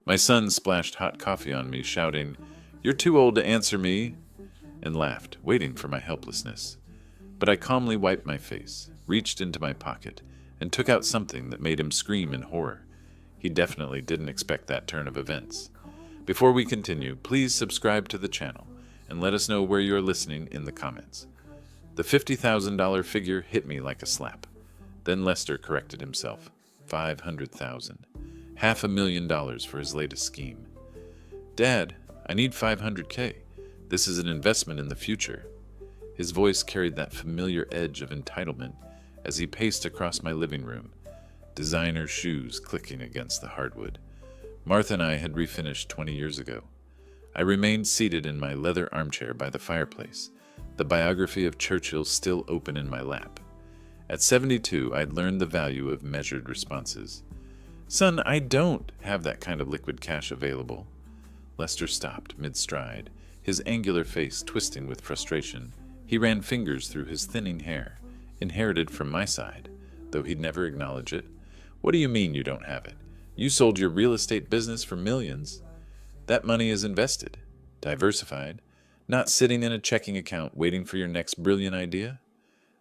My son splashed hot coffee on me, shouting, "You're too old to answer me," and laughed, waiting for my helplessness. But I calmly wiped my face, reached into my pocket, and took out something that made him scream in horror. He definitely didn't expect that turn of events. Before we continue, please subscribe to the channel and let us know where you're listening in the comments. The $50,000 figure hit me like a slap. Then Lester corrected himself. 500,000. $500,000 for his latest scheme. Dad, I need 500K. This is an investment in the future. His voice carried that familiar edge of entitlement as he paced across my living room, designer shoes clicking against the hardwood. Martha and I had refinished 20 years ago. I remained seated in my leather armchair by the fireplace, the biography of Churchill still open in my lap. At 72, I'd learned the value of measured responses. Son, I don't have that kind of liquid cash available. Lester stopped mid-stride, his angular face twisting with frustration. He ran fingers through his thinning hair, inherited from my side, though he'd never acknowledge it. What do you mean you don't have it? You sold your real estate business for millions. That money is invested, diversified, not sitting in a checking account waiting for your next brilliant idea.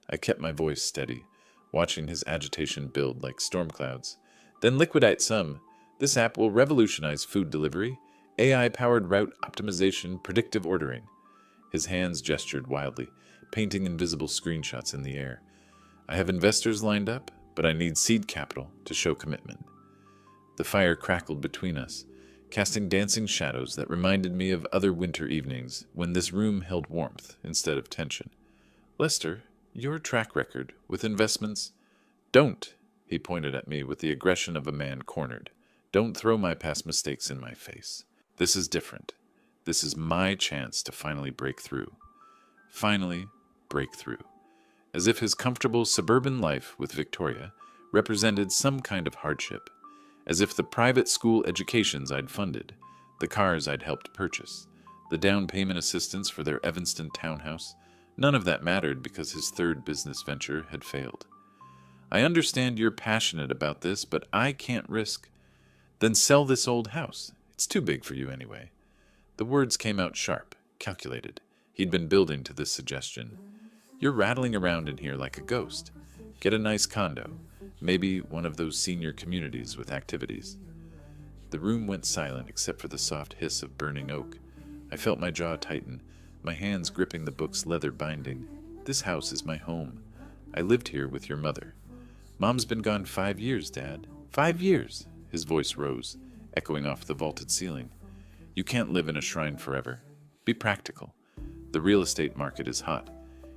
I kept my voice steady, watching his agitation build like storm clouds. Then liquidate some. This app will revolutionize food delivery, AI-powered route optimization, predictive ordering. His hands gestured wildly, painting invisible screenshots in the air. I have investors lined up, but I need seed capital to show commitment. The fire crackled between us, casting dancing shadows that reminded me of other winter evenings when this room held warmth instead of tension. Lester, your track record with investments... Don't, he pointed at me with the aggression of a man cornered. Don't throw my past mistakes in my face. This is different. This is my chance to finally break through. Finally break through. As if his comfortable suburban life with Victoria represented some kind of hardship. As if the private school educations I'd funded, the cars I'd helped purchase, the down payment assistance for their Evanston townhouse, none of that mattered because his third business venture had failed. I understand you're passionate about this, but I can't risk. Then sell this old house. It's too big for you anyway. The words came out sharp, calculated. He'd been building to this suggestion. You're rattling around in here like a ghost. Get a nice condo. Maybe one of those senior communities with activities. The room went silent except for the soft hiss of burning oak. I felt my jaw tighten, my hands gripping the book's leather binding. This house is my home. I lived here with your mother. Mom's been gone 5 years, Dad. 5 years. His voice rose, echoing off the vaulted ceiling. You can't live in a shrine forever. Be practical. The real estate market is hot.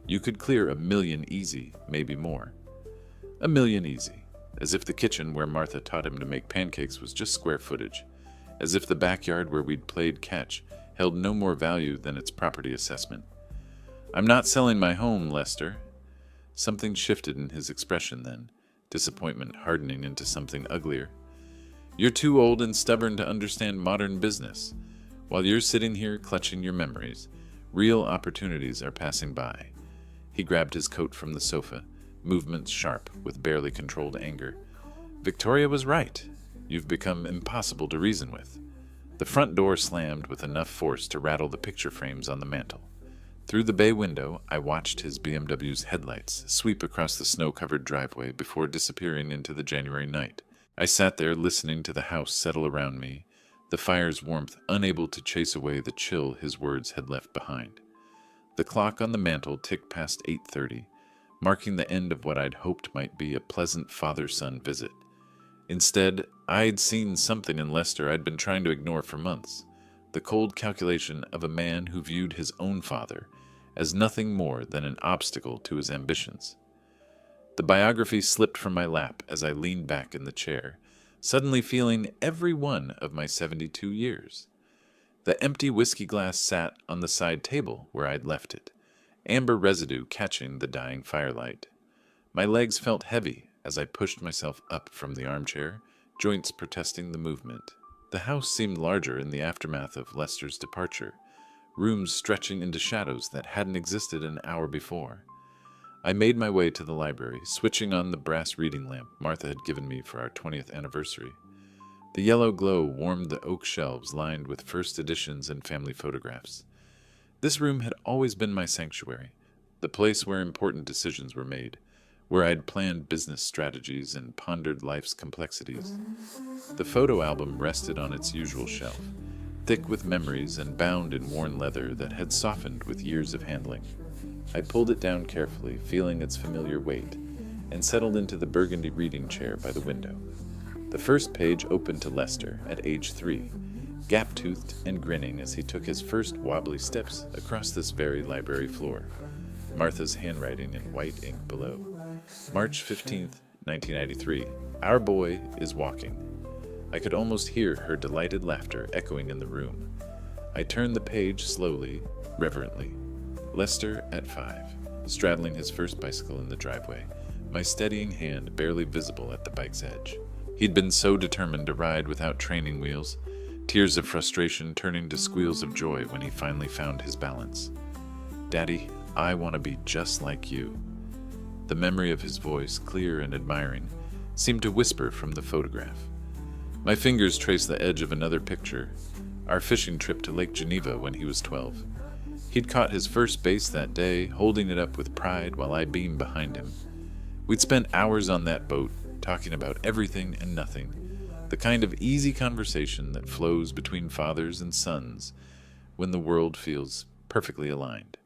You could clear $1 million easy, maybe more. $1 million easy. As if the kitchen where Martha taught him to make pancakes was just square footage. As if the backyard where we'd played catch held no more value than its property assessment. I'm not selling my home, Lester. Something shifted in his expression then, disappointment hardening into something uglier. You're too old and stubborn to understand modern business. While you're sitting here clutching your memories, real opportunities are passing by. He grabbed his coat from the sofa, movements sharp with barely controlled anger. Victoria was right. You've become impossible to reason with. The front door slammed with enough force to rattle the picture frames on the mantel. Through the bay window, I watched his BMW's headlights sweep across the snow-covered driveway before disappearing into the January night. I sat there listening to the house settle around me, the fire's warmth unable to chase away the chill his words had left behind. The clock on the mantel ticked past 8:30, marking the end of what I'd hoped might be a pleasant father-son visit. Instead, I'd seen something in Lester I'd been trying to ignore for months, the cold calculation of a man who viewed his own father as nothing more than an obstacle to his ambitions. The biography slipped from my lap as I leaned back in the chair, suddenly feeling every one of my 72 years. The empty whiskey glass sat on the side table where I'd left it, amber residue catching the dying firelight. My legs felt heavy as I pushed myself up from the armchair, joints protesting the movement. The house seemed larger in the aftermath of Lester's departure, rooms stretching into shadows that hadn't existed an hour before. I made my way to the library, switching on the brass reading lamp Martha had given me for our 20th anniversary. The yellow glow warmed the oak shelves lined with first editions and family photographs. This room had always been my sanctuary, the place where important decisions were made, where I'd planned business strategies and pondered life's complexities. The photo album rested on its usual shelf, thick with memories and bound in worn leather that had softened with years of handling. I pulled it down carefully, feeling its familiar weight, and settled into the burgundy reading chair by the window. The first page opened to Lester at age 3, gap-toothed and grinning as he took his first wobbly steps across this very library floor. Martha's handwriting in white ink below. March 15th, 1993. Our boy is walking. I could almost hear her delighted laughter echoing in the room. I turned the page slowly, reverently. Lester at 5, straddling his first bicycle in the driveway, my steadying hand barely visible at the bike's edge. He'd been so determined to ride without training wheels, tears of frustration turning to squeals of joy when he finally found his balance. "Daddy, I want to be just like you." The memory of his voice, clear and admiring, seemed to whisper from the photograph. My fingers traced the edge of another picture, our fishing trip to Lake Geneva when he was 12. He'd caught his first bass that day, holding it up with pride while I beamed behind him. We'd spent hours on that boat, talking about everything and nothing, the kind of easy conversation that flows between fathers and sons when the world feels perfectly aligned.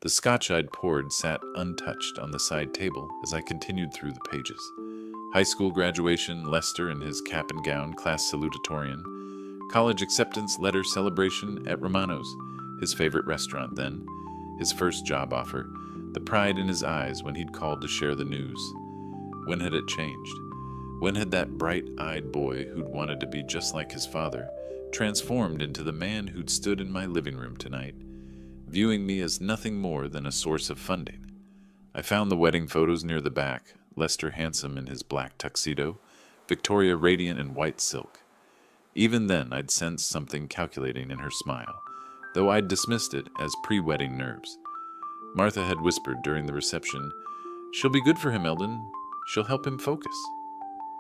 The scotch I'd poured sat untouched on the side table as I continued through the pages. High school graduation, Lester in his cap and gown, class salutatorian. College acceptance letter celebration at Romano's, his favorite restaurant then. His first job offer, the pride in his eyes when he'd called to share the news. When had it changed? When had that bright-eyed boy who'd wanted to be just like his father transformed into the man who'd stood in my living room tonight, viewing me as nothing more than a source of funding? I found the wedding photos near the back, Lester handsome in his black tuxedo, Victoria radiant in white silk. Even then I'd sensed something calculating in her smile, though I'd dismissed it as pre-wedding nerves. Martha had whispered during the reception, "She'll be good for him, Eldon. She'll help him focus."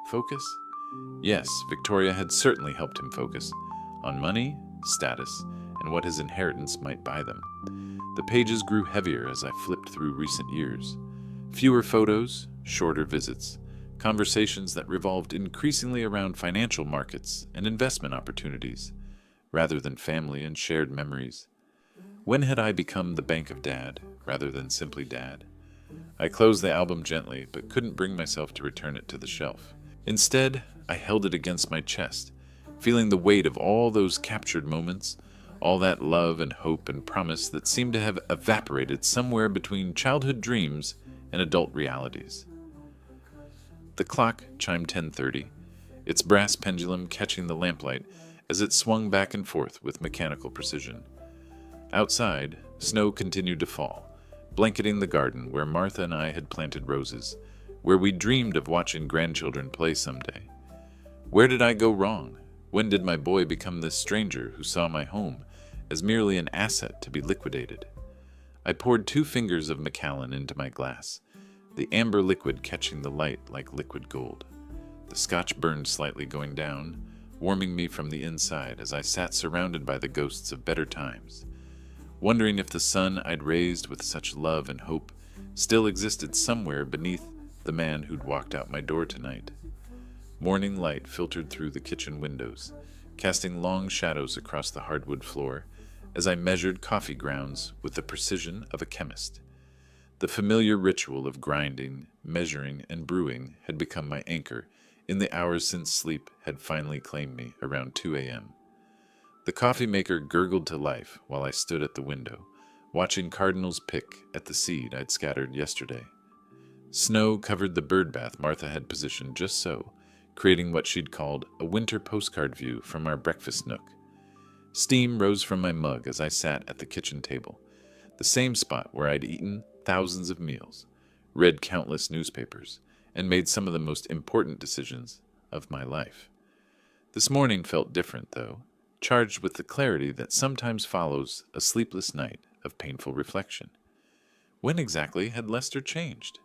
Focus? Yes, Victoria had certainly helped him focus on money, status, and what his inheritance might buy them. The pages grew heavier as I flipped through recent years. Fewer photos, shorter visits, conversations that revolved increasingly around financial markets and investment opportunities, rather than family and shared memories. When had I become the bank of Dad, rather than simply Dad? I closed the album gently, but couldn't bring myself to return it to the shelf. Instead, I held it against my chest, feeling the weight of all those captured moments, all that love and hope and promise that seemed to have evaporated somewhere between childhood dreams and adult realities. The clock chimed 10:30, its brass pendulum catching the lamplight as it swung back and forth with mechanical precision. Outside, snow continued to fall, blanketing the garden where Martha and I had planted roses, where we dreamed of watching grandchildren play someday. Where did I go wrong? When did my boy become this stranger who saw my home as merely an asset to be liquidated? I poured 2 fingers of Macallan into my glass, the amber liquid catching the light like liquid gold. The scotch burned slightly going down, warming me from the inside as I sat surrounded by the ghosts of better times, wondering if the son I'd raised with such love and hope still existed somewhere beneath the man who'd walked out my door tonight. Morning light filtered through the kitchen windows, casting long shadows across the hardwood floor as I measured coffee grounds with the precision of a chemist. The familiar ritual of grinding, measuring, and brewing had become my anchor in the hours since sleep had finally claimed me around 2 a.m. The coffee maker gurgled to life while I stood at the window, watching cardinals pick at the seed I'd scattered yesterday. Snow covered the birdbath Martha had positioned just so, creating what she'd called a winter postcard view from our breakfast nook. Steam rose from my mug as I sat at the kitchen table, the same spot where I'd eaten thousands of meals, read countless newspapers, and made some of the most important decisions of my life. This morning felt different, though, charged with the clarity that sometimes follows a sleepless night of painful reflection. When exactly had Lester changed?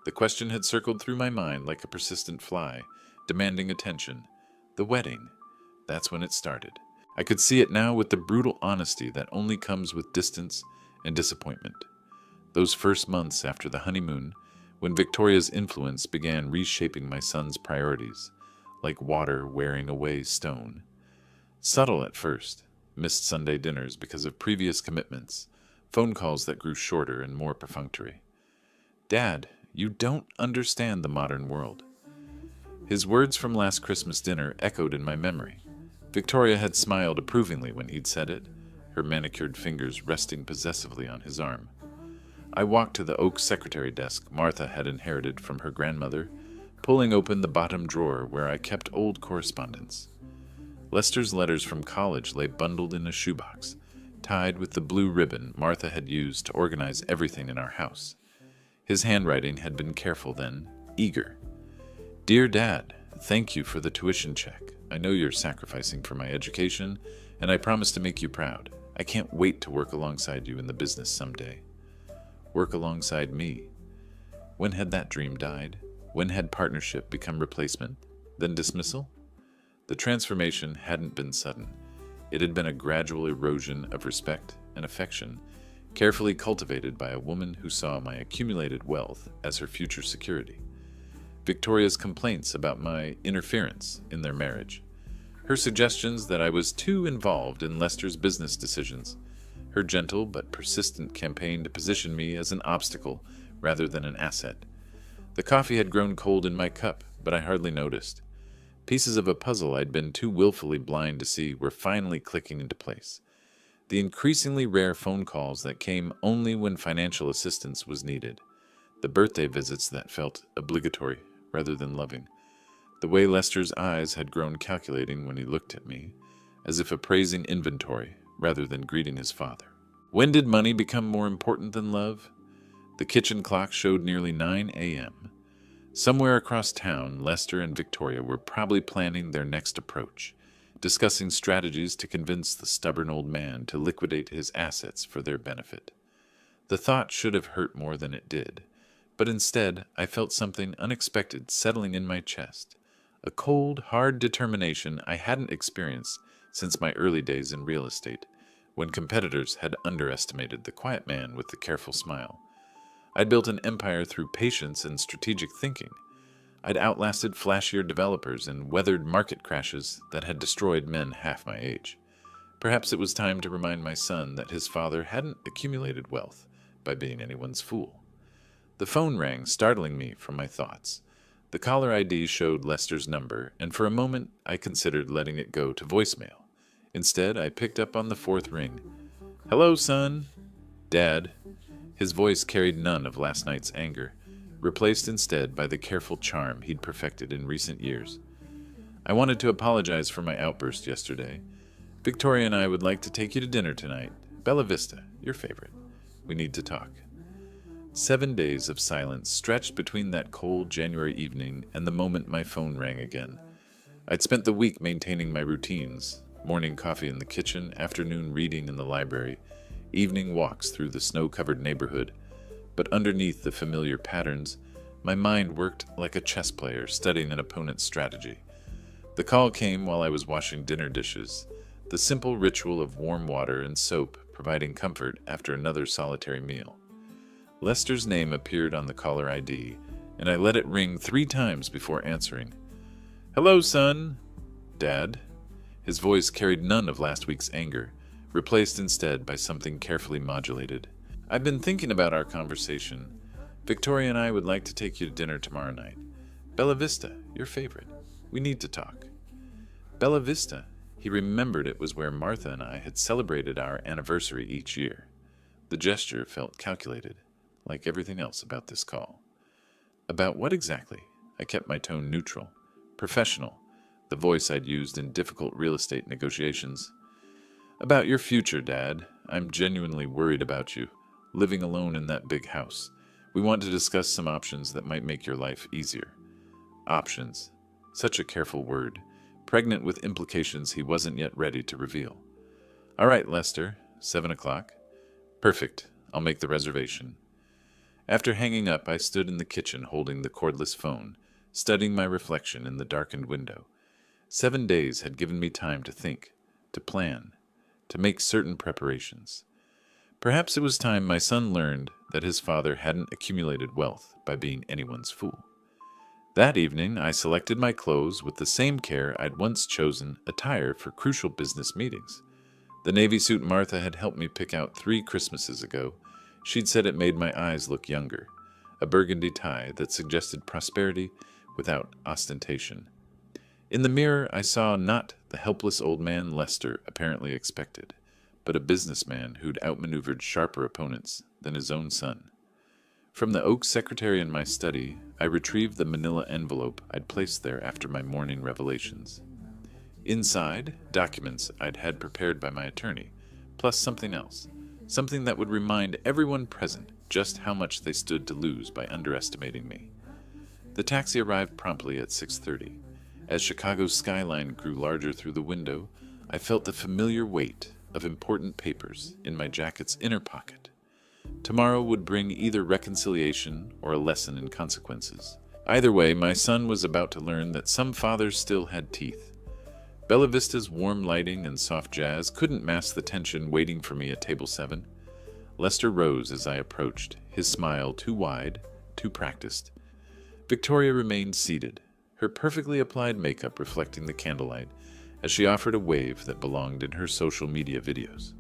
The question had circled through my mind like a persistent fly, demanding attention. The wedding. That's when it started. I could see it now with the brutal honesty that only comes with distance and disappointment. Those first months after the honeymoon, when Victoria's influence began reshaping my son's priorities, like water wearing away stone. Subtle at first, missed Sunday dinners because of previous commitments, phone calls that grew shorter and more perfunctory. Dad, you don't understand the modern world. His words from last Christmas dinner echoed in my memory. Victoria had smiled approvingly when he'd said it, her manicured fingers resting possessively on his arm. I walked to the oak secretary desk Martha had inherited from her grandmother, pulling open the bottom drawer where I kept old correspondence. Lester's letters from college lay bundled in a shoebox, tied with the blue ribbon Martha had used to organize everything in our house. His handwriting had been careful then, eager. Dear Dad, thank you for the tuition check. I know you're sacrificing for my education, and I promise to make you proud. I can't wait to work alongside you in the business someday. Work alongside me. When had that dream died? When had partnership become replacement, then dismissal? The transformation hadn't been sudden. It had been a gradual erosion of respect and affection, carefully cultivated by a woman who saw my accumulated wealth as her future security. Victoria's complaints about my interference in their marriage, her suggestions that I was too involved in Lester's business decisions, her gentle but persistent campaign to position me as an obstacle rather than an asset. The coffee had grown cold in my cup, but I hardly noticed. Pieces of a puzzle I'd been too willfully blind to see were finally clicking into place. The increasingly rare phone calls that came only when financial assistance was needed. The birthday visits that felt obligatory rather than loving. The way Lester's eyes had grown calculating when he looked at me, as if appraising inventory rather than greeting his father. When did money become more important than love? The kitchen clock showed nearly 9 a.m. Somewhere across town, Lester and Victoria were probably planning their next approach, discussing strategies to convince the stubborn old man to liquidate his assets for their benefit. The thought should have hurt more than it did, but instead I felt something unexpected settling in my chest, a cold, hard determination I hadn't experienced since my early days in real estate, when competitors had underestimated the quiet man with the careful smile. I'd built an empire through patience and strategic thinking. I'd outlasted flashier developers and weathered market crashes that had destroyed men half my age. Perhaps it was time to remind my son that his father hadn't accumulated wealth by being anyone's fool. The phone rang, startling me from my thoughts. The caller ID showed Lester's number, and for a moment I considered letting it go to voicemail. Instead, I picked up on the fourth ring. Hello, son. Dad. His voice carried none of last night's anger, replaced instead by the careful charm he'd perfected in recent years. I wanted to apologize for my outburst yesterday. Victoria and I would like to take you to dinner tonight. Bella Vista, your favorite. We need to talk. 7 days of silence stretched between that cold January evening and the moment my phone rang again. I'd spent the week maintaining my routines, morning coffee in the kitchen, afternoon reading in the library, evening walks through the snow-covered neighborhood. But underneath the familiar patterns, my mind worked like a chess player studying an opponent's strategy. The call came while I was washing dinner dishes, the simple ritual of warm water and soap providing comfort after another solitary meal. Lester's name appeared on the caller ID, and I let it ring 3 times before answering. Hello, son. Dad. His voice carried none of last week's anger, replaced instead by something carefully modulated. I've been thinking about our conversation. Victoria and I would like to take you to dinner tomorrow night. Bella Vista, your favorite. We need to talk. Bella Vista. He remembered it was where Martha and I had celebrated our anniversary each year. The gesture felt calculated, like everything else about this call. About what exactly? I kept my tone neutral, professional, the voice I'd used in difficult real estate negotiations. About your future, Dad. I'm genuinely worried about you, living alone in that big house. We want to discuss some options that might make your life easier. Options. Such a careful word, pregnant with implications he wasn't yet ready to reveal. All right, Lester, 7 o'clock. Perfect. I'll make the reservation. After hanging up, I stood in the kitchen holding the cordless phone, studying my reflection in the darkened window. 7 days had given me time to think, to plan, to make certain preparations. Perhaps it was time my son learned that his father hadn't accumulated wealth by being anyone's fool. That evening, I selected my clothes with the same care I'd once chosen attire for crucial business meetings. The navy suit Martha had helped me pick out 3 Christmases ago. She'd said it made my eyes look younger. A burgundy tie that suggested prosperity without ostentation. In the mirror, I saw not the helpless old man Lester apparently expected, but a businessman who'd outmaneuvered sharper opponents than his own son. From the oak secretary in my study, I retrieved the manila envelope I'd placed there after my morning revelations. Inside, documents I'd had prepared by my attorney, plus something else, something that would remind everyone present just how much they stood to lose by underestimating me. The taxi arrived promptly at 6:30. As Chicago's skyline grew larger through the window, I felt the familiar weight of important papers in my jacket's inner pocket. Tomorrow would bring either reconciliation or a lesson in consequences. Either way, my son was about to learn that some fathers still had teeth. Bella Vista's warm lighting and soft jazz couldn't mask the tension waiting for me at table 7. Lester rose as I approached, his smile too wide, too practiced. Victoria remained seated, her perfectly applied makeup reflecting the candlelight, as she offered a wave that belonged in her social media videos.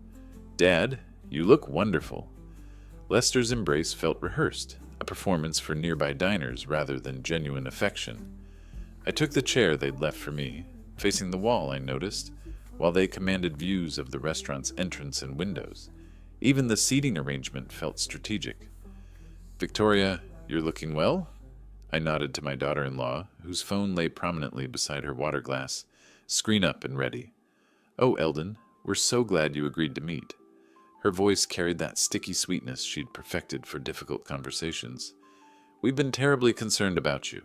"Dad, you look wonderful." Lester's embrace felt rehearsed, a performance for nearby diners rather than genuine affection. I took the chair they'd left for me, facing the wall, I noticed, while they commanded views of the restaurant's entrance and windows. Even the seating arrangement felt strategic. "Victoria, you're looking well?" I nodded to my daughter-in-law, whose phone lay prominently beside her water glass, screen up and ready. "Oh, Eldon, we're so glad you agreed to meet." Her voice carried that sticky sweetness she'd perfected for difficult conversations. "We've been terribly concerned about you."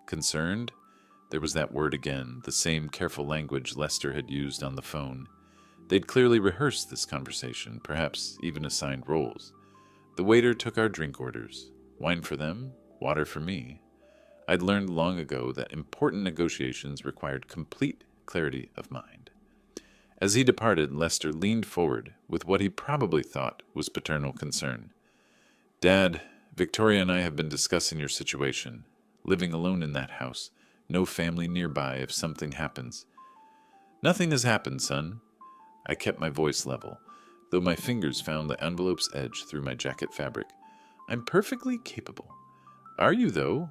Concerned? There was that word again, the same careful language Lester had used on the phone. They'd clearly rehearsed this conversation, perhaps even assigned roles. The waiter took our drink orders. Wine for them, water for me. I'd learned long ago that important negotiations required complete clarity of mind. As he departed, Lester leaned forward with what he probably thought was paternal concern. "Dad, Victoria and I have been discussing your situation. Living alone in that house, no family nearby if something happens." "Nothing has happened, son." I kept my voice level, though my fingers found the envelope's edge through my jacket fabric. "I'm perfectly capable." "Are you, though?"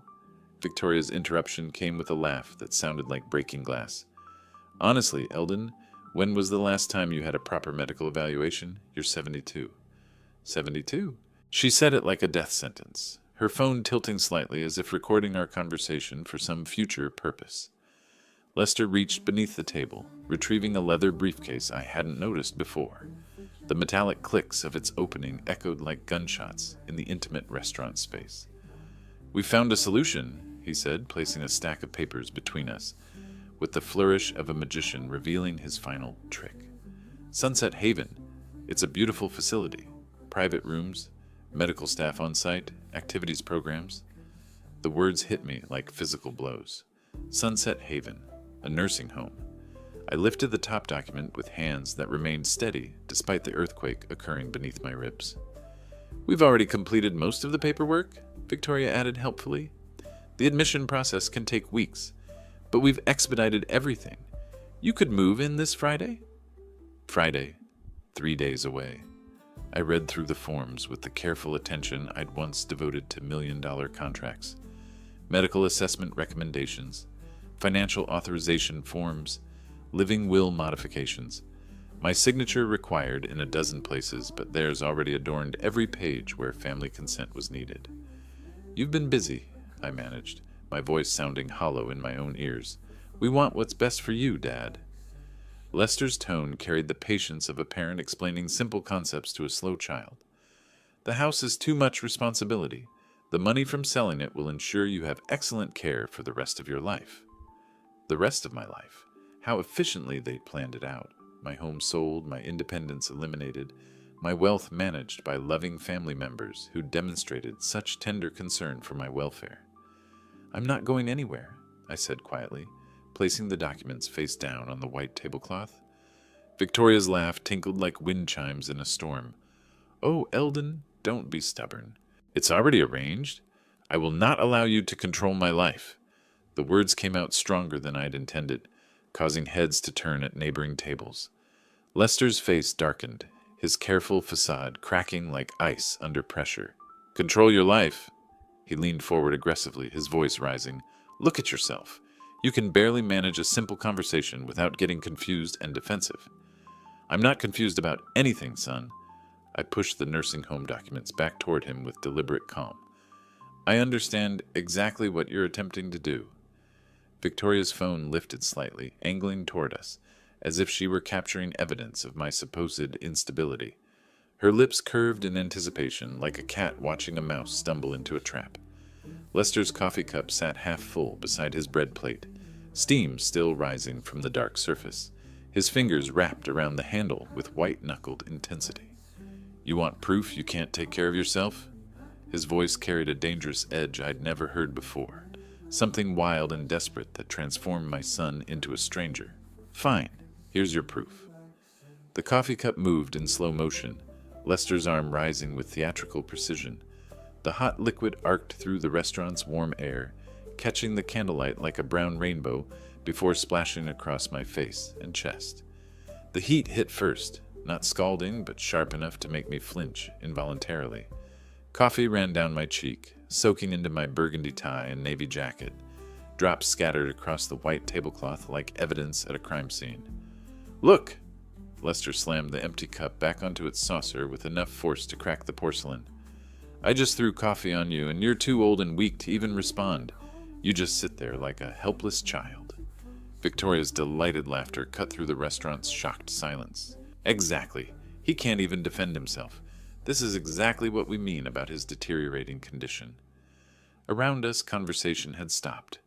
Victoria's interruption came with a laugh that sounded like breaking glass. "Honestly, Eldon, when was the last time you had a proper medical evaluation? You're 72. 72? She said it like a death sentence, her phone tilting slightly as if recording our conversation for some future purpose. Lester reached beneath the table, retrieving a leather briefcase I hadn't noticed before. The metallic clicks of its opening echoed like gunshots in the intimate restaurant space. "We found a solution," he said, placing a stack of papers between us, with the flourish of a magician revealing his final trick. "Sunset Haven. It's a beautiful facility. Private rooms, medical staff on site, activities programs." The words hit me like physical blows. Sunset Haven, a nursing home. I lifted the top document with hands that remained steady despite the earthquake occurring beneath my ribs. "We've already completed most of the paperwork," Victoria added helpfully. "The admission process can take weeks, but we've expedited everything. You could move in this Friday?" Friday, 3 days away. I read through the forms with the careful attention I'd once devoted to million-dollar contracts. Medical assessment recommendations, financial authorization forms, living will modifications. My signature required in a dozen places, but theirs already adorned every page where family consent was needed. "You've been busy," I managed, my voice sounding hollow in my own ears. "We want what's best for you, Dad." Lester's tone carried the patience of a parent explaining simple concepts to a slow child. "The house is too much responsibility. The money from selling it will ensure you have excellent care for the rest of your life." The rest of my life. How efficiently they planned it out. My home sold, my independence eliminated, my wealth managed by loving family members who demonstrated such tender concern for my welfare. "I'm not going anywhere," I said quietly, placing the documents face down on the white tablecloth. Victoria's laugh tinkled like wind chimes in a storm. "Oh, Eldon, don't be stubborn. It's already arranged. I will not allow you to control my life." The words came out stronger than I'd intended, causing heads to turn at neighboring tables. Lester's face darkened, his careful facade cracking like ice under pressure. "Control your life?" He leaned forward aggressively, his voice rising. "Look at yourself. You can barely manage a simple conversation without getting confused and defensive." "I'm not confused about anything, son." I pushed the nursing home documents back toward him with deliberate calm. "I understand exactly what you're attempting to do." Victoria's phone lifted slightly, angling toward us, as if she were capturing evidence of my supposed instability. Her lips curved in anticipation, like a cat watching a mouse stumble into a trap. Lester's coffee cup sat half full beside his bread plate, steam still rising from the dark surface, his fingers wrapped around the handle with white-knuckled intensity. "You want proof you can't take care of yourself?" His voice carried a dangerous edge I'd never heard before, something wild and desperate that transformed my son into a stranger. "Fine, here's your proof." The coffee cup moved in slow motion, Lester's arm rising with theatrical precision. The hot liquid arced through the restaurant's warm air, catching the candlelight like a brown rainbow before splashing across my face and chest. The heat hit first, not scalding but sharp enough to make me flinch involuntarily. Coffee ran down my cheek, soaking into my burgundy tie and navy jacket. Drops scattered across the white tablecloth like evidence at a crime scene. "Look!" Lester slammed the empty cup back onto its saucer with enough force to crack the porcelain. "I just threw coffee on you, and you're too old and weak to even respond. You just sit there like a helpless child." Victoria's delighted laughter cut through the restaurant's shocked silence. "Exactly. He can't even defend himself. This is exactly what we mean about his deteriorating condition." Around us, conversation had stopped.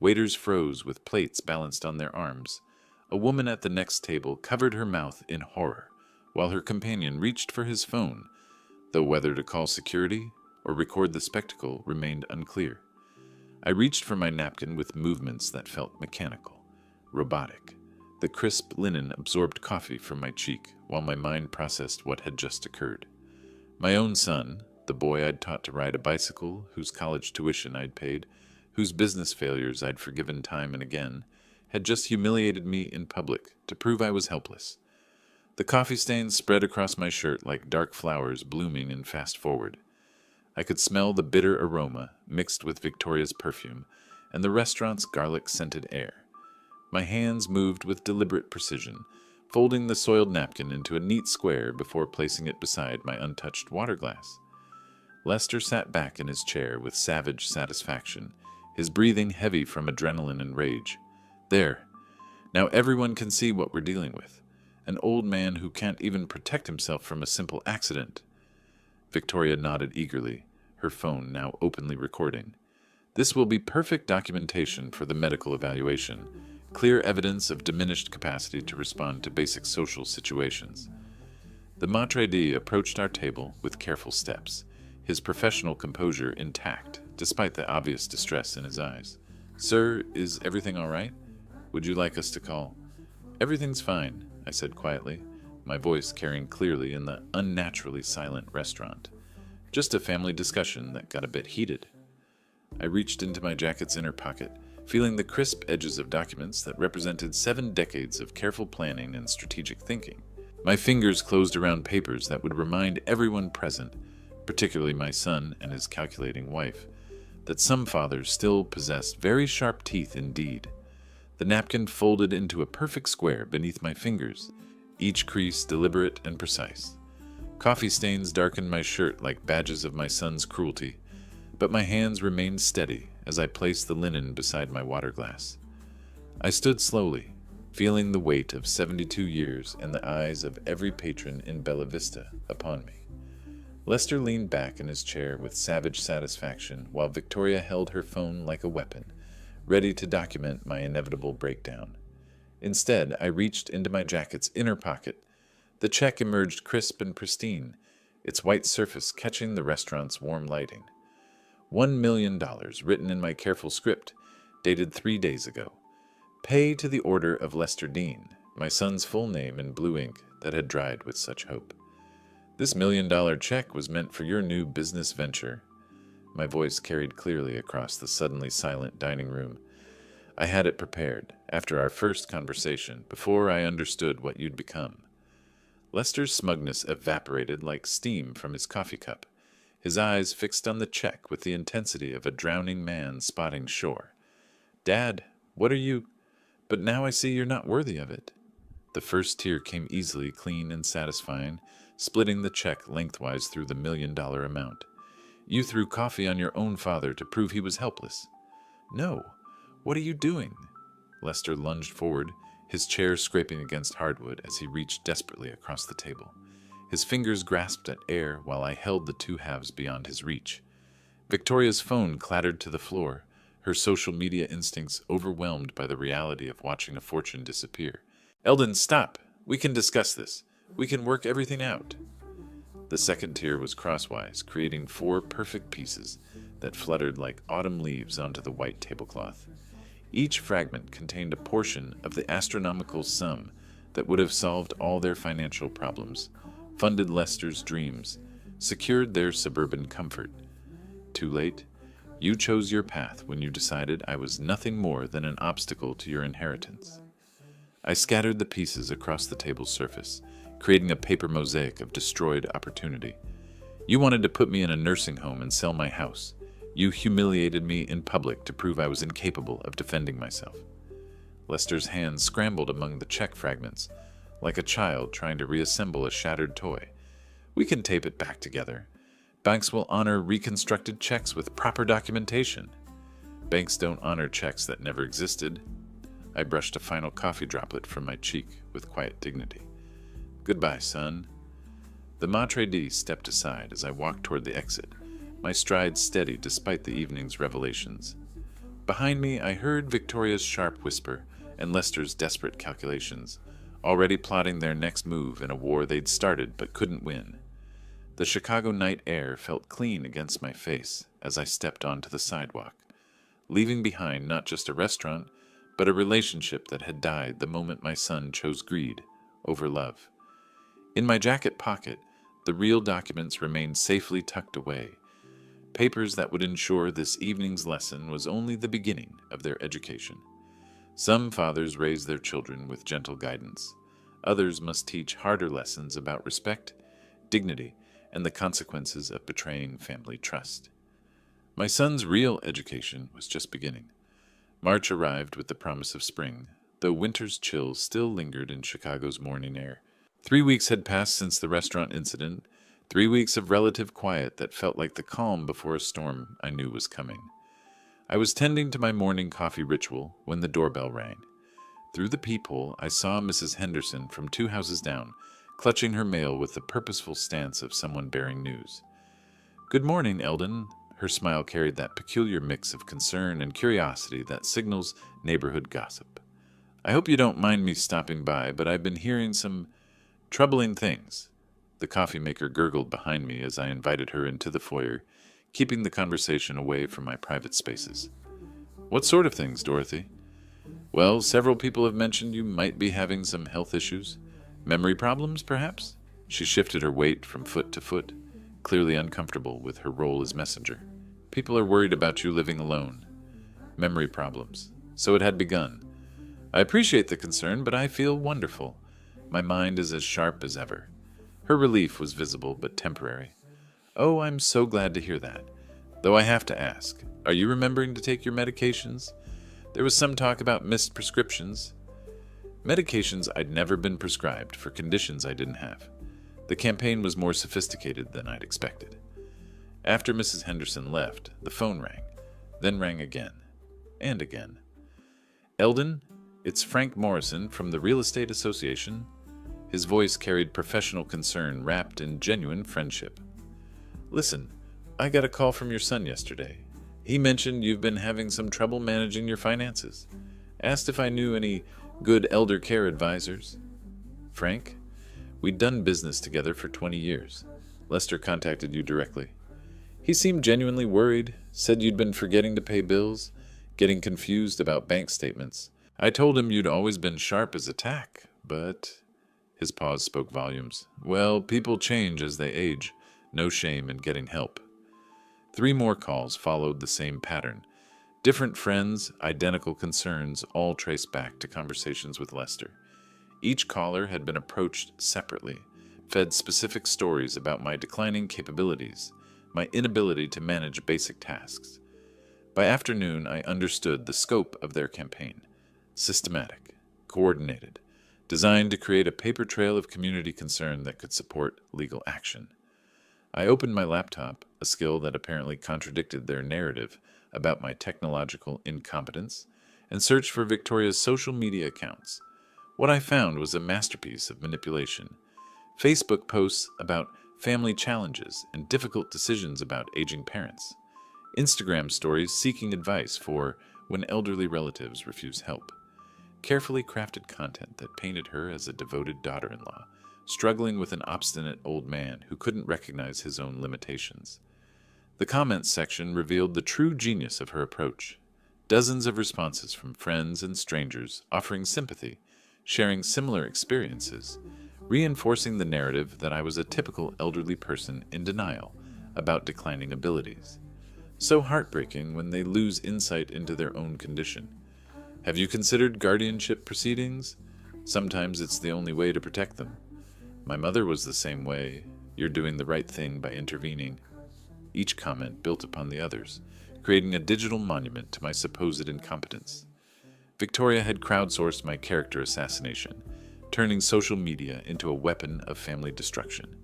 Waiters froze with plates balanced on their arms. A woman at the next table covered her mouth in horror, while her companion reached for his phone, though whether to call security or record the spectacle remained unclear. I reached for my napkin with movements that felt mechanical, robotic. The crisp linen absorbed coffee from my cheek, while my mind processed what had just occurred. My own son, the boy I'd taught to ride a bicycle, whose college tuition I'd paid, whose business failures I'd forgiven time and again, had just humiliated me in public to prove I was helpless. The coffee stains spread across my shirt like dark flowers blooming in fast forward. I could smell the bitter aroma mixed with Victoria's perfume and the restaurant's garlic-scented air. My hands moved with deliberate precision, folding the soiled napkin into a neat square before placing it beside my untouched water glass. Lester sat back in his chair with savage satisfaction, his breathing heavy from adrenaline and rage. "There. Now everyone can see what we're dealing with. An old man who can't even protect himself from a simple accident." Victoria nodded eagerly, her phone now openly recording. "This will be perfect documentation for the medical evaluation, clear evidence of diminished capacity to respond to basic social situations." The maitre d' approached our table with careful steps, his professional composure intact, despite the obvious distress in his eyes. "Sir, is everything all right? Would you like us to call?" "Everything's fine," I said quietly, my voice carrying clearly in the unnaturally silent restaurant. "Just a family discussion that got a bit heated." I reached into my jacket's inner pocket, feeling the crisp edges of documents that represented 7 decades of careful planning and strategic thinking. My fingers closed around papers that would remind everyone present, particularly my son and his calculating wife, that some fathers still possessed very sharp teeth indeed. The napkin folded into a perfect square beneath my fingers, each crease deliberate and precise. Coffee stains darkened my shirt like badges of my son's cruelty, but my hands remained steady as I placed the linen beside my water glass. I stood slowly, feeling the weight of 72 years and the eyes of every patron in Bella Vista upon me. Lester leaned back in his chair with savage satisfaction, while Victoria held her phone like a weapon, ready to document my inevitable breakdown. Instead, I reached into my jacket's inner pocket. The check emerged crisp and pristine, its white surface catching the restaurant's warm lighting. $1 million, written in my careful script, dated 3 days ago. Pay to the order of Lester Dean, my son's full name in blue ink that had dried with such hope. This $1 million check was meant for your new business venture. My voice carried clearly across the suddenly silent dining room. I had it prepared, after our first conversation, before I understood what you'd become. Lester's smugness evaporated like steam from his coffee cup, his eyes fixed on the check with the intensity of a drowning man spotting shore. Dad, what are you... But now I see you're not worthy of it. The first tear came easily, clean, and satisfying, splitting the check lengthwise through the $1 million amount. You threw coffee on your own father to prove he was helpless. No. What are you doing? Lester lunged forward, his chair scraping against hardwood as he reached desperately across the table. His fingers grasped at air while I held the two halves beyond his reach. Victoria's phone clattered to the floor, her social media instincts overwhelmed by the reality of watching a fortune disappear. Eldon, stop! We can discuss this. We can work everything out. The second tear was crosswise, creating 4 perfect pieces that fluttered like autumn leaves onto the white tablecloth. Each fragment contained a portion of the astronomical sum that would have solved all their financial problems, funded Lester's dreams, secured their suburban comfort. Too late. You chose your path when you decided I was nothing more than an obstacle to your inheritance. I scattered the pieces across the table's surface, creating a paper mosaic of destroyed opportunity. You wanted to put me in a nursing home and sell my house. You humiliated me in public to prove I was incapable of defending myself. Lester's hands scrambled among the check fragments, like a child trying to reassemble a shattered toy. We can tape it back together. Banks will honor reconstructed checks with proper documentation. Banks don't honor checks that never existed. I brushed a final coffee droplet from my cheek with quiet dignity. Goodbye, son. The maitre d' stepped aside as I walked toward the exit, my stride steady despite the evening's revelations. Behind me, I heard Victoria's sharp whisper and Lester's desperate calculations, already plotting their next move in a war they'd started but couldn't win. The Chicago night air felt clean against my face as I stepped onto the sidewalk, leaving behind not just a restaurant, but a relationship that had died the moment my son chose greed over love. In my jacket pocket, the real documents remained safely tucked away, papers that would ensure this evening's lesson was only the beginning of their education. Some fathers raise their children with gentle guidance. Others must teach harder lessons about respect, dignity, and the consequences of betraying family trust. My son's real education was just beginning. March arrived with the promise of spring, though winter's chills still lingered in Chicago's morning air. 3 weeks had passed since the restaurant incident, 3 weeks of relative quiet that felt like the calm before a storm I knew was coming. I was tending to my morning coffee ritual when the doorbell rang. Through the peephole, I saw Mrs. Henderson from 2 houses down, clutching her mail with the purposeful stance of someone bearing news. Good morning, Eldon. Her smile carried that peculiar mix of concern and curiosity that signals neighborhood gossip. I hope you don't mind me stopping by, but I've been hearing some troubling things. The coffee maker gurgled behind me as I invited her into the foyer, keeping the conversation away from my private spaces. What sort of things, Dorothy? Well, several people have mentioned you might be having some health issues. Memory problems, perhaps? She shifted her weight from foot to foot, clearly uncomfortable with her role as messenger. People are worried about you living alone. Memory problems. So it had begun. I appreciate the concern, but I feel wonderful. My mind is as sharp as ever. Her relief was visible but temporary. Oh, I'm so glad to hear that. Though I have to ask, are you remembering to take your medications? There was some talk about missed prescriptions. Medications I'd never been prescribed for conditions I didn't have. The campaign was more sophisticated than I'd expected. After Mrs. Henderson left, the phone rang, then rang again, and again. Eldon, it's Frank Morrison from the Real Estate Association. His voice carried professional concern wrapped in genuine friendship. Listen, I got a call from your son yesterday. He mentioned you've been having some trouble managing your finances. Asked if I knew any good elder care advisors. Frank, we'd done business together for 20 years. Lester contacted you directly. He seemed genuinely worried, said you'd been forgetting to pay bills, getting confused about bank statements, I told him you'd always been sharp as a tack, but his pause spoke volumes. Well, people change as they age. No shame in getting help. 3 more calls followed the same pattern. Different friends, identical concerns, all traced back to conversations with Lester. Each caller had been approached separately, fed specific stories about my declining capabilities, my inability to manage basic tasks. By afternoon, I understood the scope of their campaign. Systematic, coordinated, designed to create a paper trail of community concern that could support legal action. I opened my laptop, a skill that apparently contradicted their narrative about my technological incompetence, and searched for Victoria's social media accounts. What I found was a masterpiece of manipulation. Facebook posts about family challenges and difficult decisions about aging parents. Instagram stories seeking advice for when elderly relatives refuse help. Carefully crafted content that painted her as a devoted daughter-in-law, struggling with an obstinate old man who couldn't recognize his own limitations. The comments section revealed the true genius of her approach. Dozens of responses from friends and strangers offering sympathy, sharing similar experiences, reinforcing the narrative that I was a typical elderly person in denial about declining abilities. So heartbreaking when they lose insight into their own condition. Have you considered guardianship proceedings? Sometimes it's the only way to protect them. My mother was the same way. You're doing the right thing by intervening. Each comment built upon the others, creating a digital monument to my supposed incompetence. Victoria had crowdsourced my character assassination, turning social media into a weapon of family destruction.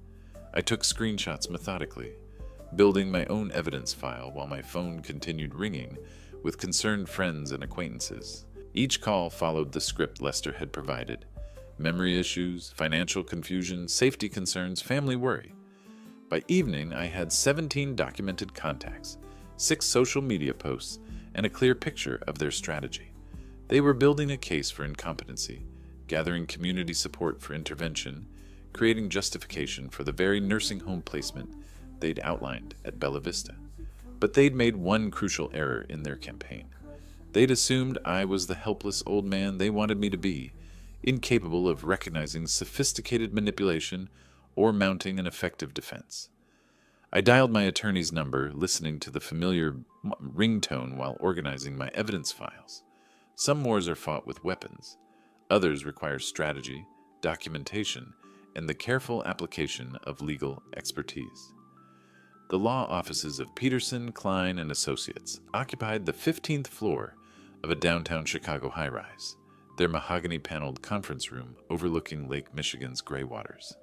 I took screenshots methodically, building my own evidence file while my phone continued ringing with concerned friends and acquaintances. Each call followed the script Lester had provided. Memory issues, financial confusion, safety concerns, family worry. By evening, I had 17 documented contacts, 6 social media posts, and a clear picture of their strategy. They were building a case for incompetency, gathering community support for intervention, creating justification for the very nursing home placement they'd outlined at Bella Vista. But they'd made one crucial error in their campaign. They'd assumed I was the helpless old man they wanted me to be, incapable of recognizing sophisticated manipulation or mounting an effective defense. I dialed my attorney's number, listening to the familiar ringtone while organizing my evidence files. Some wars are fought with weapons. Others require strategy, documentation, and the careful application of legal expertise. The law offices of Peterson, Klein, and Associates occupied the 15th floor of a downtown Chicago high-rise, their mahogany-paneled conference room overlooking Lake Michigan's gray waters.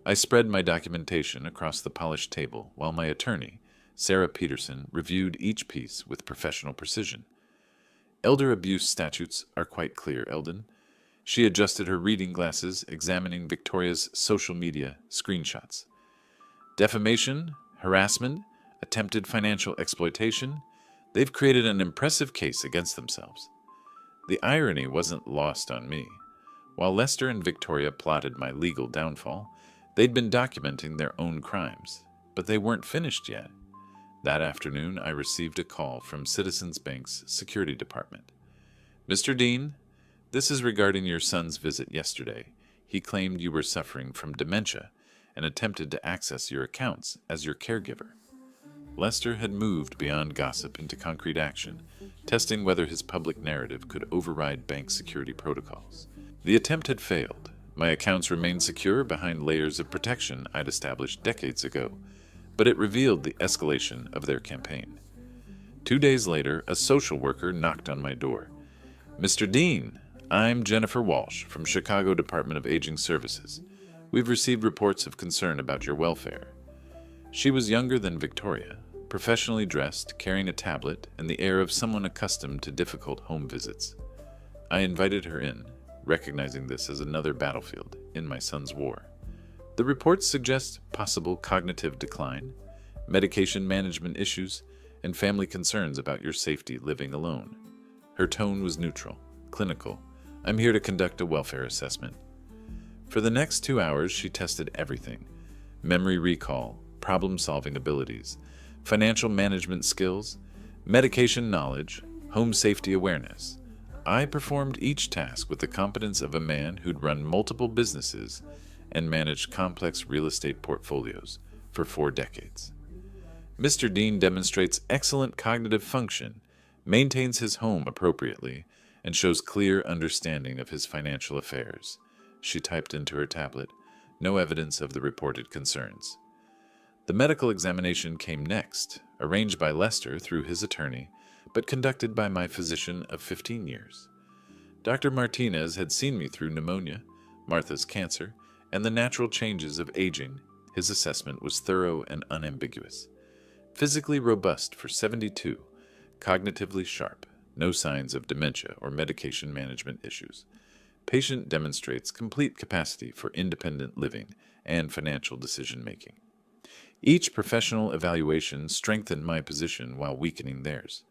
I spread my documentation across the polished table while my attorney, Sarah Peterson, reviewed each piece with professional precision. Elder abuse statutes are quite clear, Eldon. She adjusted her reading glasses, examining Victoria's social media screenshots. Defamation, harassment, attempted financial exploitation, they've created an impressive case against themselves. The irony wasn't lost on me. While Lester and Victoria plotted my legal downfall, they'd been documenting their own crimes, but they weren't finished yet. That afternoon, I received a call from Citizens Bank's security department. Mr. Dean, this is regarding your son's visit yesterday. He claimed you were suffering from dementia and attempted to access your accounts as your caregiver. Lester had moved beyond gossip into concrete action, testing whether his public narrative could override bank security protocols. The attempt had failed. My accounts remained secure behind layers of protection I'd established decades ago, but it revealed the escalation of their campaign. 2 days later, a social worker knocked on my door. Mr. Dean, I'm Jennifer Walsh from Chicago Department of Aging Services. We've received reports of concern about your welfare. She was younger than Victoria, professionally dressed, carrying a tablet, and the air of someone accustomed to difficult home visits. I invited her in, recognizing this as another battlefield in my son's war. The reports suggest possible cognitive decline, medication management issues, and family concerns about your safety living alone. Her tone was neutral, clinical. I'm here to conduct a welfare assessment. For the next 2 hours, she tested everything: memory recall, problem-solving abilities, financial management skills, medication knowledge, home safety awareness. I performed each task with the competence of a man who'd run multiple businesses and managed complex real estate portfolios for 4 decades. Mr. Dean demonstrates excellent cognitive function, maintains his home appropriately, and shows clear understanding of his financial affairs. She typed into her tablet, no evidence of the reported concerns. The medical examination came next, arranged by Lester through his attorney, but conducted by my physician of 15 years. Dr. Martinez had seen me through pneumonia, Martha's cancer, and the natural changes of aging. His assessment was thorough and unambiguous. Physically robust for 72, cognitively sharp, no signs of dementia or medication management issues. Patient demonstrates complete capacity for independent living and financial decision-making. Each professional evaluation strengthened my position while weakening theirs.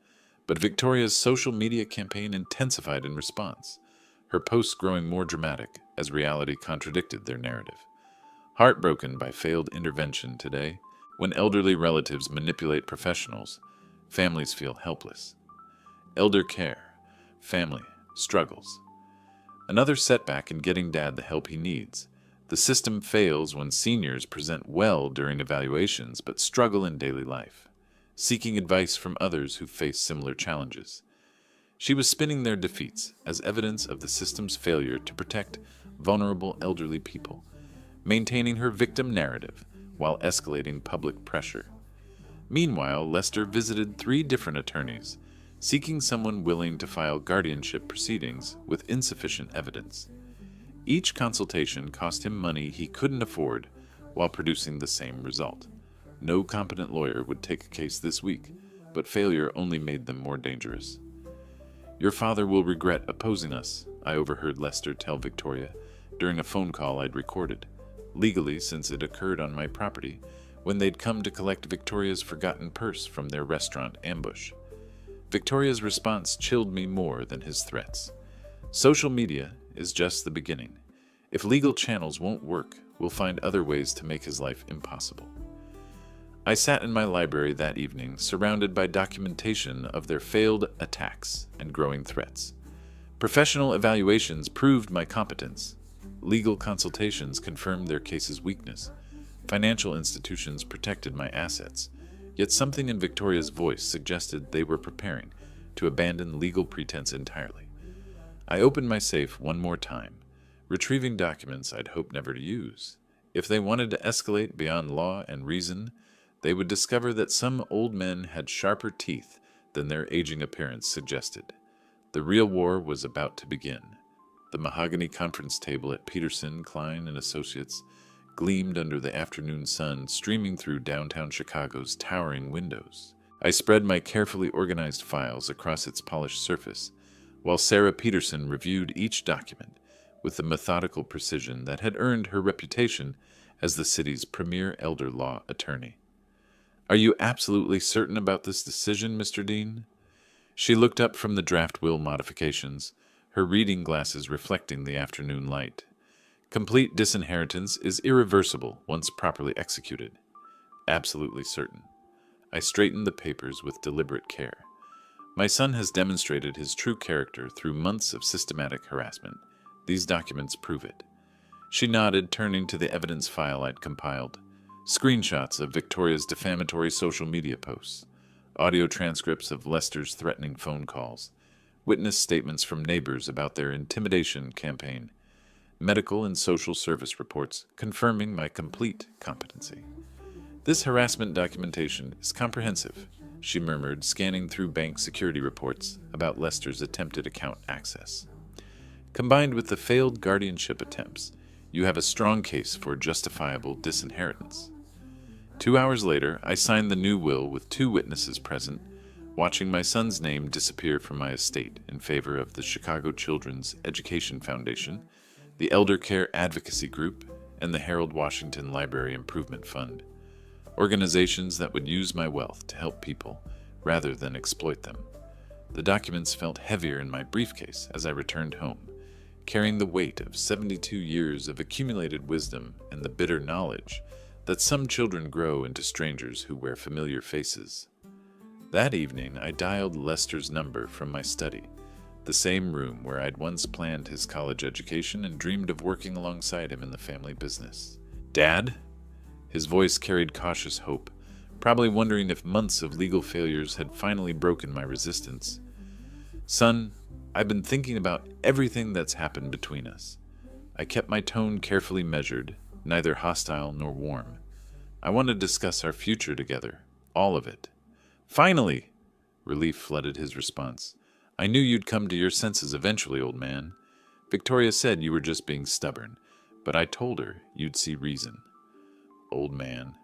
But Victoria's social media campaign intensified in response, her posts growing more dramatic as reality contradicted their narrative. Heartbroken by failed intervention today, when elderly relatives manipulate professionals, families feel helpless. Elder care, family, struggles. Another setback in getting Dad the help he needs. The system fails when seniors present well during evaluations but struggle in daily life, seeking advice from others who face similar challenges. She was spinning their defeats as evidence of the system's failure to protect vulnerable elderly people, maintaining her victim narrative while escalating public pressure. Meanwhile, Lester visited 3 different attorneys, seeking someone willing to file guardianship proceedings with insufficient evidence. Each consultation cost him money he couldn't afford while producing the same result. No competent lawyer would take a case this week, but failure only made them more dangerous. "Your father will regret opposing us," I overheard Lester tell Victoria during a phone call I'd recorded, legally since it occurred on my property when they'd come to collect Victoria's forgotten purse from their restaurant ambush. Victoria's response chilled me more than his threats. Social media is just the beginning. If legal channels won't work, we'll find other ways to make his life impossible. I sat in my library that evening, surrounded by documentation of their failed attacks and growing threats. Professional evaluations proved my competence. Legal consultations confirmed their case's weakness. Financial institutions protected my assets. Yet something in Victoria's voice suggested they were preparing to abandon legal pretense entirely. I opened my safe one more time, retrieving documents I'd hoped never to use. If they wanted to escalate beyond law and reason, they would discover that some old men had sharper teeth than their aging appearance suggested. The real war was about to begin. The mahogany conference table at Peterson, Klein & Associates gleamed under the afternoon sun streaming through downtown Chicago's towering windows. I spread my carefully organized files across its polished surface, while Sarah Peterson reviewed each document with the methodical precision that had earned her reputation as the city's premier elder law attorney. "Are you absolutely certain about this decision, Mr. Dean?" She looked up from the draft will modifications, her reading glasses reflecting the afternoon light. "Complete disinheritance is irreversible once properly executed." "Absolutely certain." I straightened the papers with deliberate care. "My son has demonstrated his true character through months of systematic harassment. These documents prove it." She nodded, turning to the evidence file I'd compiled. Screenshots of Victoria's defamatory social media posts, audio transcripts of Lester's threatening phone calls, witness statements from neighbors about their intimidation campaign, medical and social service reports confirming my complete competency. "This harassment documentation is comprehensive," she murmured, scanning through bank security reports about Lester's attempted account access. "Combined with the failed guardianship attempts, you have a strong case for justifiable disinheritance." 2 hours later, I signed the new will with 2 witnesses present, watching my son's name disappear from my estate in favor of the Chicago Children's Education Foundation, the Elder Care Advocacy Group, and the Harold Washington Library Improvement Fund, organizations that would use my wealth to help people rather than exploit them. The documents felt heavier in my briefcase as I returned home, carrying the weight of 72 years of accumulated wisdom and the bitter knowledge that some children grow into strangers who wear familiar faces. That evening, I dialed Lester's number from my study, the same room where I'd once planned his college education and dreamed of working alongside him in the family business. "Dad?" His voice carried cautious hope, probably wondering if months of legal failures had finally broken my resistance. "Son, I've been thinking about everything that's happened between us." I kept my tone carefully measured, neither hostile nor warm. "I want to discuss our future together, all of it." "Finally!" Relief flooded his response. "I knew you'd come to your senses eventually, old man. Victoria said you were just being stubborn, but I told her you'd see reason." Old man.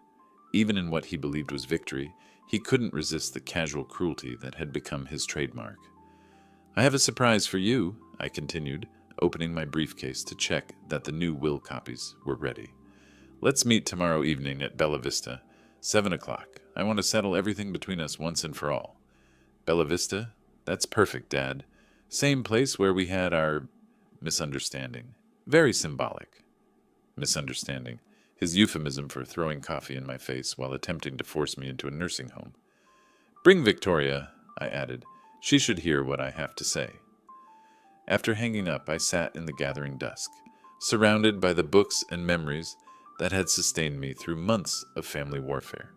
Even in what he believed was victory, he couldn't resist the casual cruelty that had become his trademark. "I have a surprise for you," I continued, opening my briefcase to check that the new will copies were ready. "Let's meet tomorrow evening at Bella Vista, 7 o'clock. I want to settle everything between us once and for all." "Bella Vista? That's perfect, Dad. Same place where we had our misunderstanding. Very symbolic." Misunderstanding. His euphemism for throwing coffee in my face while attempting to force me into a nursing home. "Bring Victoria," I added. "She should hear what I have to say." After hanging up, I sat in the gathering dusk, surrounded by the books and memories that had sustained me through months of family warfare.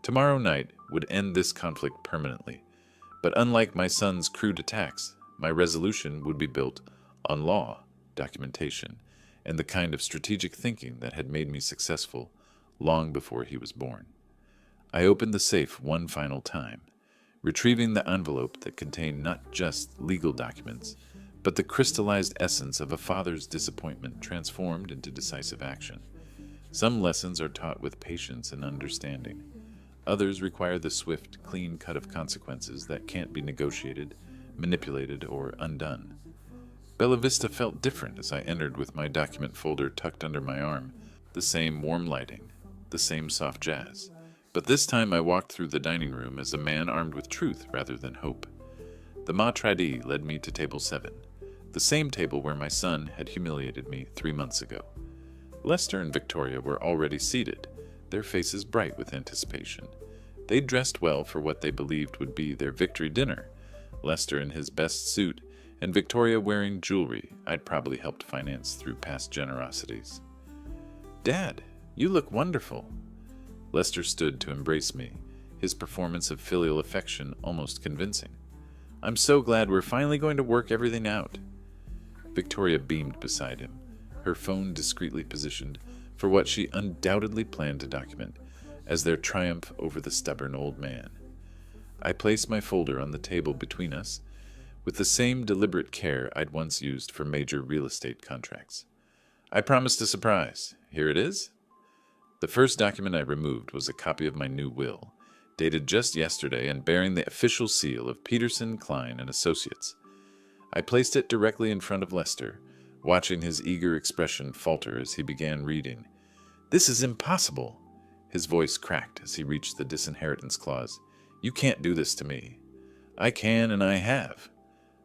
Tomorrow night would end this conflict permanently, but unlike my son's crude attacks, my resolution would be built on law, documentation, and the kind of strategic thinking that had made me successful long before he was born. I opened the safe one final time, retrieving the envelope that contained not just legal documents, but the crystallized essence of a father's disappointment transformed into decisive action. Some lessons are taught with patience and understanding. Others require the swift, clean cut of consequences that can't be negotiated, manipulated, or undone. Bella Vista felt different as I entered with my document folder tucked under my arm, the same warm lighting, the same soft jazz. But this time I walked through the dining room as a man armed with truth rather than hope. The maitre led me to table 7, the same table where my son had humiliated me 3 months ago. Lester and Victoria were already seated, their faces bright with anticipation. They dressed well for what they believed would be their victory dinner, Lester in his best suit, and Victoria wearing jewelry I'd probably helped finance through past generosities. "Dad, you look wonderful." Lester stood to embrace me, his performance of filial affection almost convincing. "I'm so glad we're finally going to work everything out." Victoria beamed beside him, her phone discreetly positioned for what she undoubtedly planned to document as their triumph over the stubborn old man. I placed my folder on the table between us, with the same deliberate care I'd once used for major real estate contracts. "I promised a surprise. Here it is." The first document I removed was a copy of my new will, dated just yesterday and bearing the official seal of Peterson, Klein and Associates. I placed it directly in front of Lester, watching his eager expression falter as he began reading. "This is impossible." His voice cracked as he reached the disinheritance clause. "You can't do this to me." "I can, and I have."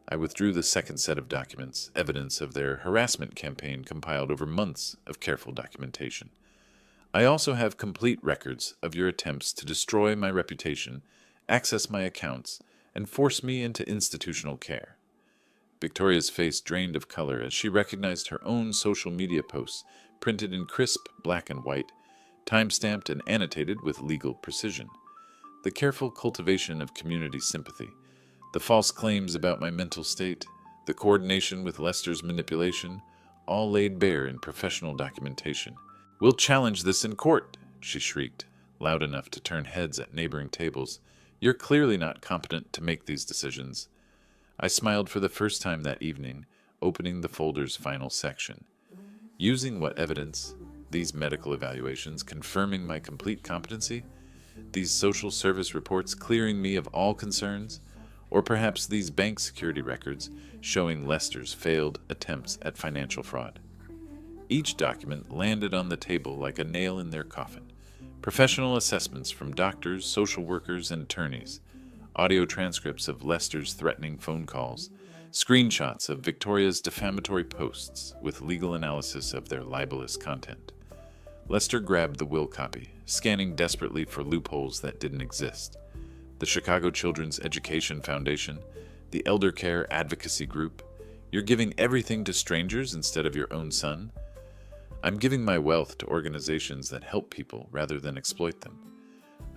I withdrew the second set of documents, evidence of their harassment campaign compiled over months of careful documentation. "I also have complete records of your attempts to destroy my reputation, access my accounts, and force me into institutional care." Victoria's face drained of color as she recognized her own social media posts, printed in crisp black and white, time-stamped and annotated with legal precision. The careful cultivation of community sympathy, the false claims about my mental state, the coordination with Lester's manipulation, all laid bare in professional documentation. "We'll challenge this in court," she shrieked, loud enough to turn heads at neighboring tables. "You're clearly not competent to make these decisions." I smiled for the first time that evening, opening the folder's final section. Using what evidence? These medical evaluations confirming my complete competency? These social service reports clearing me of all concerns? Or perhaps these bank security records showing Lester's failed attempts at financial fraud? Each document landed on the table like a nail in their coffin. Professional assessments from doctors, social workers, and attorneys, audio transcripts of Lester's threatening phone calls, screenshots of Victoria's defamatory posts with legal analysis of their libelous content. Lester grabbed the will copy, scanning desperately for loopholes that didn't exist. The Chicago Children's Education Foundation, the elder care advocacy group. You're giving everything to strangers instead of your own son. I'm giving my wealth to organizations that help people rather than exploit them.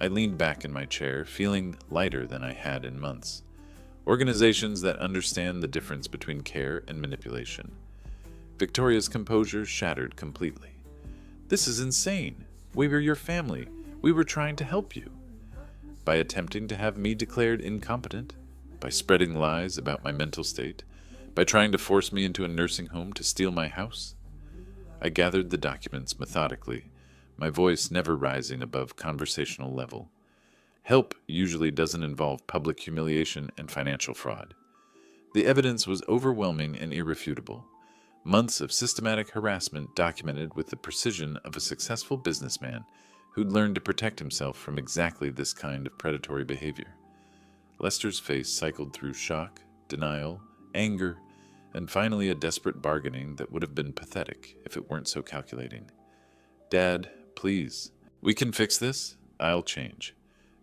I leaned back in my chair, feeling lighter than I had in months. Organizations that understand the difference between care and manipulation. Victoria's composure shattered completely. This is insane. We were your family. We were trying to help you. By attempting to have me declared incompetent, by spreading lies about my mental state, by trying to force me into a nursing home to steal my house. I gathered the documents methodically, my voice never rising above conversational level. Help usually doesn't involve public humiliation and financial fraud. The evidence was overwhelming and irrefutable. Months of systematic harassment documented with the precision of a successful businessman who'd learned to protect himself from exactly this kind of predatory behavior. Lester's face cycled through shock, denial, anger, and finally a desperate bargaining that would have been pathetic if it weren't so calculating. Dad, please. We can fix this. I'll change.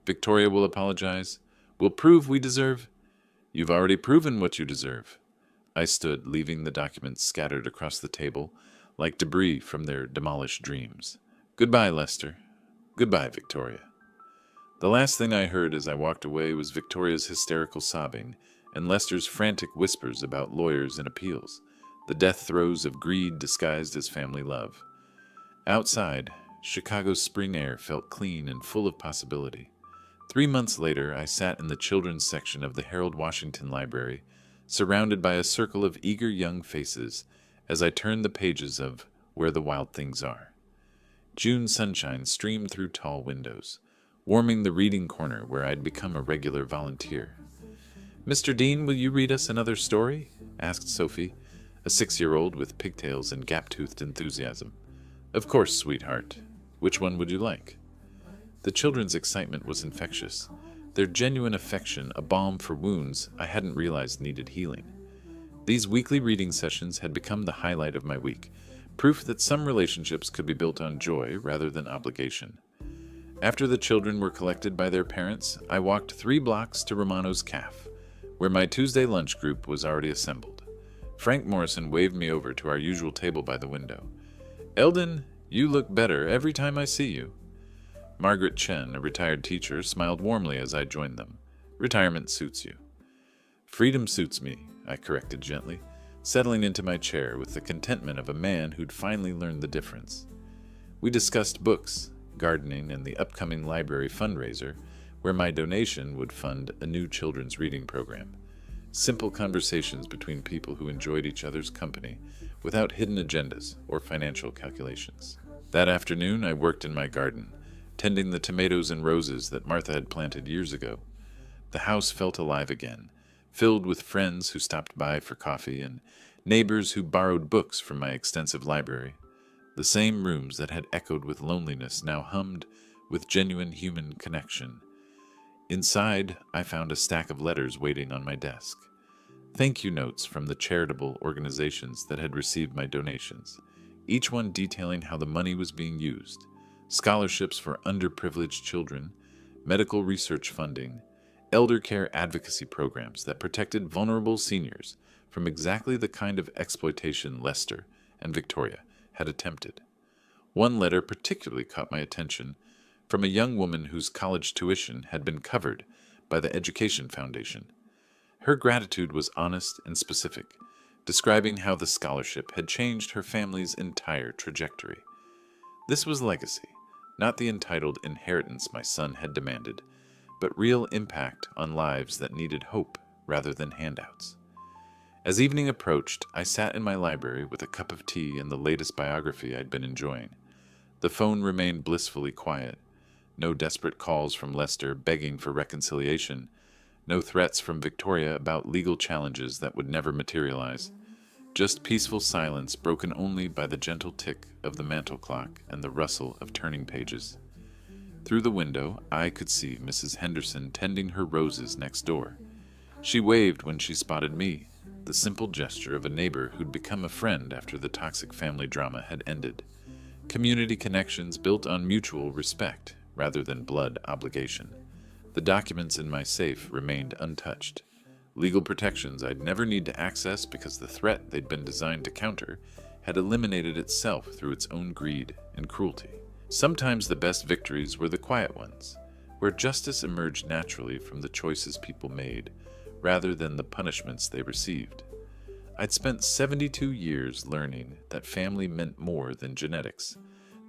Victoria will apologize. We'll prove we deserve. You've already proven what you deserve. I stood, leaving the documents scattered across the table like debris from their demolished dreams. Goodbye, Lester. Goodbye, Victoria. The last thing I heard as I walked away was Victoria's hysterical sobbing and Lester's frantic whispers about lawyers and appeals, the death throes of greed disguised as family love. Outside, Chicago's spring air felt clean and full of possibility. 3 months later, I sat in the children's section of the Harold Washington Library, surrounded by a circle of eager young faces as I turned the pages of Where the Wild Things Are. June sunshine streamed through tall windows, warming the reading corner where I'd become a regular volunteer. Mr. Dean, will you read us another story? Asked Sophie, a 6-year-old with pigtails and gap-toothed enthusiasm. Of course, sweetheart. Which one would you like? The children's excitement was infectious, their genuine affection a balm for wounds I hadn't realized needed healing. These weekly reading sessions had become the highlight of my week, proof that some relationships could be built on joy rather than obligation. After the children were collected by their parents, I walked 3 blocks to Romano's Caf, where my Tuesday lunch group was already assembled. Frank Morrison waved me over to our usual table by the window. Eldon, you look better every time I see you. Margaret Chen, a retired teacher, smiled warmly as I joined them. Retirement suits you. Freedom suits me, I corrected gently, settling into my chair with the contentment of a man who'd finally learned the difference. We discussed books, gardening, and the upcoming library fundraiser, where my donation would fund a new children's reading program. Simple conversations between people who enjoyed each other's company without hidden agendas or financial calculations. That afternoon, I worked in my garden, tending the tomatoes and roses that Martha had planted years ago. The house felt alive again, filled with friends who stopped by for coffee and neighbors who borrowed books from my extensive library. The same rooms that had echoed with loneliness now hummed with genuine human connection. Inside, I found a stack of letters waiting on my desk. Thank you notes from the charitable organizations that had received my donations, each one detailing how the money was being used. Scholarships for underprivileged children, medical research funding, elder care advocacy programs that protected vulnerable seniors from exactly the kind of exploitation Lester and Victoria had attempted. One letter particularly caught my attention, from a young woman whose college tuition had been covered by the Education Foundation. Her gratitude was honest and specific, describing how the scholarship had changed her family's entire trajectory. This was legacy, not the entitled inheritance my son had demanded, but real impact on lives that needed hope rather than handouts. As evening approached, I sat in my library with a cup of tea and the latest biography I'd been enjoying. The phone remained blissfully quiet. No desperate calls from Lester begging for reconciliation. No threats from Victoria about legal challenges that would never materialize. Just peaceful silence broken only by the gentle tick of the mantel clock and the rustle of turning pages. Through the window, I could see Mrs. Henderson tending her roses next door. She waved when she spotted me, the simple gesture of a neighbor who'd become a friend after the toxic family drama had ended. Community connections built on mutual respect rather than blood obligation. The documents in my safe remained untouched. Legal protections I'd never need to access because the threat they'd been designed to counter had eliminated itself through its own greed and cruelty. Sometimes the best victories were the quiet ones, where justice emerged naturally from the choices people made, rather than the punishments they received. I'd spent 72 years learning that family meant more than genetics,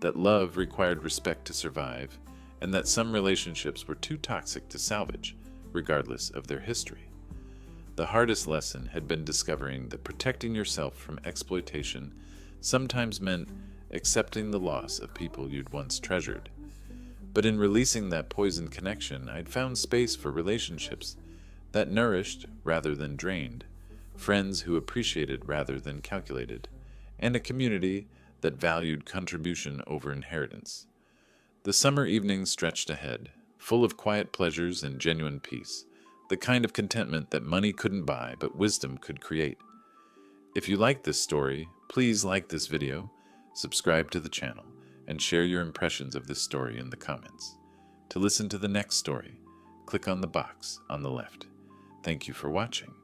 that love required respect to survive, and that some relationships were too toxic to salvage, regardless of their history. The hardest lesson had been discovering that protecting yourself from exploitation sometimes meant accepting the loss of people you'd once treasured. But in releasing that poisoned connection, I'd found space for relationships that nourished rather than drained, friends who appreciated rather than calculated, and a community that valued contribution over inheritance. The summer evenings stretched ahead, full of quiet pleasures and genuine peace, the kind of contentment that money couldn't buy but wisdom could create. If you like this story, please like this video, subscribe to the channel, and share your impressions of this story in the comments. To listen to the next story, click on the box on the left. Thank you for watching.